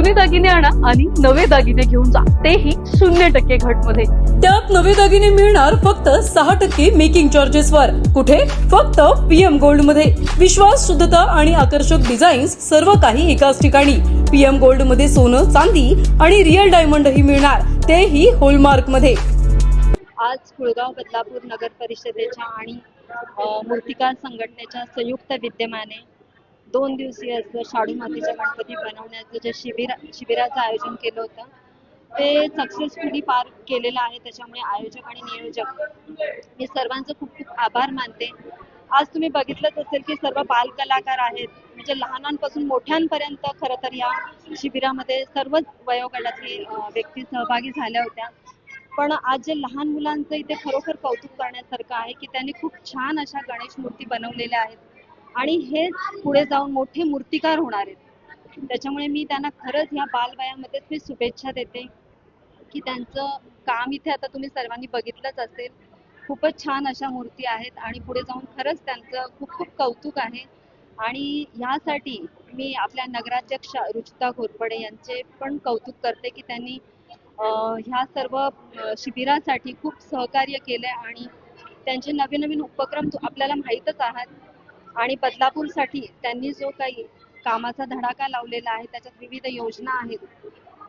जुने दागिने आणा आणि नवे दागिने घेऊन जा, तेही 0% घट मध्ये। त्यात नवे दागिने मिळणार फक्त 6% मेकिंग चार्जेस वर। कुठे? फक्त पीएम गोल्ड मध्ये। विश्वास, शुद्धता आणि आकर्षक डिझाईन्स सर्व काही एकाच ठिकाणी। पीएम गोल्ड मध्ये सोनं, चांदी आणि रिअल डायमंडही मिळणार, तेही हॉलमार्क मध्ये। आज कुळगाव बदलापूर नगर परिषदेच्या आणि मूर्तिकार संघटनेच्या संयुक्त विद्यमाने 2 दिवसीय असं शाडू मातीचे गणपती बनवण्याचं जे शिबिराचं आयोजन केलं होतं ते सक्सेसफुली पार केलेलं आहे। त्याच्यामुळे आयोजक आणि नियोजक मी सर्वांचं खूप खूप आभार मानते। आज तुम्ही बघितलंच असेल की सर्व बाल कलाकार आहेत, म्हणजे लहानांपासून मोठ्यांपर्यंत खरं तर या शिबिरामध्ये सर्वच वयोगटातले व्यक्ती सहभागी झाल्या होत्या। पण आज जे लहान मुलांचं इथे खरोखर कौतुक करण्यासारखं आहे की त्यांनी खूप छान अशा गणेश मूर्ती बनवलेल्या आहेत आणि हेच पुढे जाऊन मोठे मूर्तिकार होणार आहेत। त्याच्यामुळे मी त्यांना खरंच ह्या बालवयामध्येच मी शुभेच्छा देते की त्यांचं काम इथे आता तुम्ही सर्वांनी बघितलंच असेल, खूपच छान अशा मूर्ती आहेत आणि पुढे जाऊन खरंच त्यांचं खूप खूप कौतुक आहे। आणि ह्यासाठी मी आपल्या नगराध्यक्ष रुचिता घोरपडे यांचे पण कौतुक करते की त्यांनी ह्या सर्व शिबिरासाठी खूप सहकार्य केलंय आणि त्यांचे नवीन नवीन उपक्रम आपल्याला माहीतच आहात। आणि बदलापूरसाठी त्यांनी जो काही कामाचा धडाका लावलेला आहे, त्याच्यात विविध योजना आहेत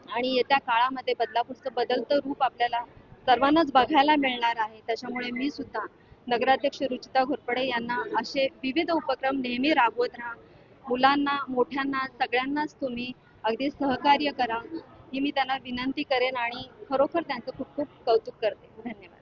आणि येत्या काळामध्ये बदलापूरचं बदलतं रूप आपल्याला सर्वांनाच बघायला मिळणार आहे। त्याच्यामुळे मी सुद्धा नगराध्यक्ष रुचिता घोरपडे यांना असे विविध उपक्रम नेहमी राबवत राहा, मुलांना मोठ्यांना सगळ्यांनाच तुम्ही अगदी सहकार्य करा, ही मी त्यांना विनंती करेन आणि खरोखर त्यांचं खूप खूप कौतुक करते। धन्यवाद।